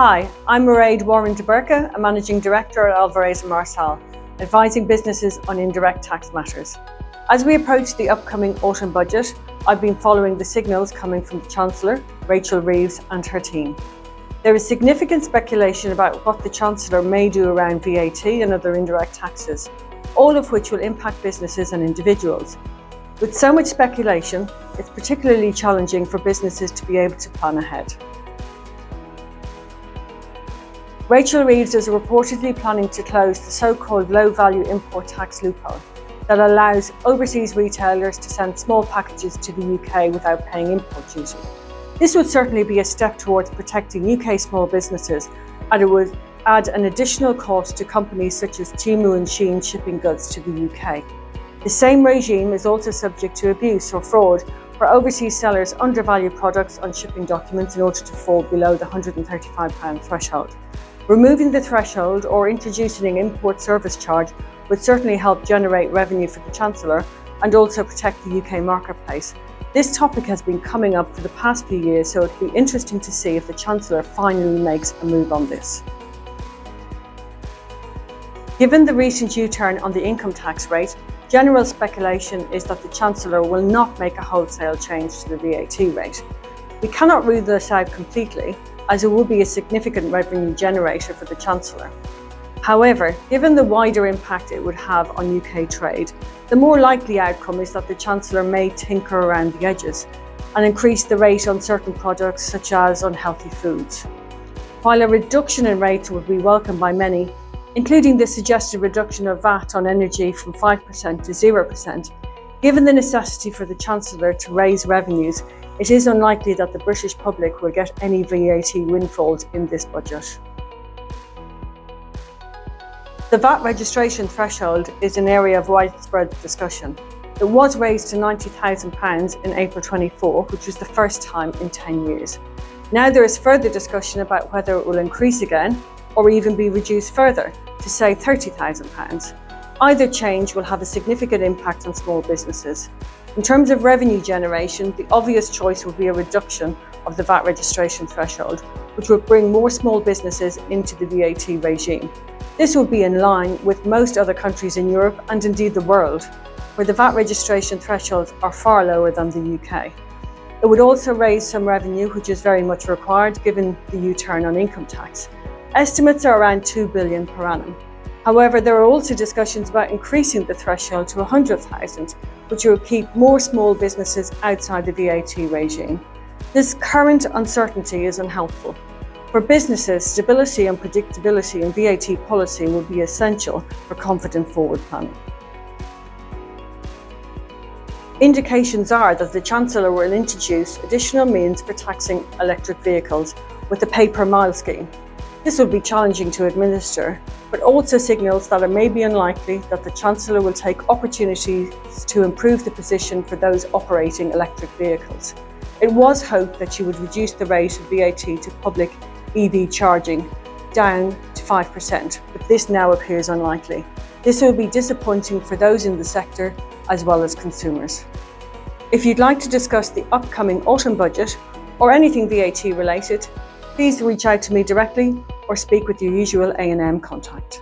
Hi, I'm Mairéad de Búrca, a Managing Director at Alvarez & Marsal, advising businesses on indirect tax matters. As we approach the upcoming autumn budget, I've been following the signals coming from the Chancellor, Rachel Reeves, and her team. There is significant speculation about what the Chancellor may do around VAT and other indirect taxes, all of which will impact businesses and individuals. With so much speculation, it's particularly challenging for businesses to be able to plan ahead. Rachel Reeves is reportedly planning to close the so-called low-value import tax loophole that allows overseas retailers to send small packages to the UK without paying import duty. This would certainly be a step towards protecting UK small businesses, and it would add an additional cost to companies such as Temu and Shein shipping goods to the UK. The same regime is also subject to abuse or fraud where overseas sellers undervalue products on shipping documents in order to fall below the £135 threshold. Removing the threshold or introducing an import service charge would certainly help generate revenue for the Chancellor and also protect the UK marketplace. This topic has been coming up for the past few years, so it will be interesting to see if the Chancellor finally makes a move on this. Given the recent U-turn on the income tax rate, general speculation is that the Chancellor will not make a wholesale change to the VAT rate. We cannot rule this out completely, as it would be a significant revenue generator for the Chancellor. However, given the wider impact it would have on UK trade, the more likely outcome is that the Chancellor may tinker around the edges and increase the rate on certain products such as unhealthy foods. While a reduction in rates would be welcomed by many, including the suggested reduction of VAT on energy from 5% to 0%, given the necessity for the Chancellor to raise revenues, it is unlikely that the British public will get any VAT windfalls in this budget. The VAT registration threshold is an area of widespread discussion. It was raised to £90,000 in April 24, which was the first time in 10 years. Now there is further discussion about whether it will increase again or even be reduced further to say £30,000. Either change will have a significant impact on small businesses. In terms of revenue generation, the obvious choice would be a reduction of the VAT registration threshold, which would bring more small businesses into the VAT regime. This would be in line with most other countries in Europe and indeed the world, where the VAT registration thresholds are far lower than the UK. It would also raise some revenue, which is very much required given the U-turn on income tax. Estimates are around £2 billion per annum. However, there are also discussions about increasing the threshold to £100,000, which will keep more small businesses outside the VAT regime. This current uncertainty is unhelpful. For businesses, stability and predictability in VAT policy will be essential for confident forward planning. Indications are that the Chancellor will introduce additional means for taxing electric vehicles with the pay-per-mile scheme. This will be challenging to administer, but also signals that it may be unlikely that the Chancellor will take opportunities to improve the position for those operating electric vehicles. It was hoped that she would reduce the rate of VAT to public EV charging down to 5%, but this now appears unlikely. This will be disappointing for those in the sector as well as consumers. If you'd like to discuss the upcoming autumn budget or anything VAT related, please reach out to me directly or speak with your usual A&M contact.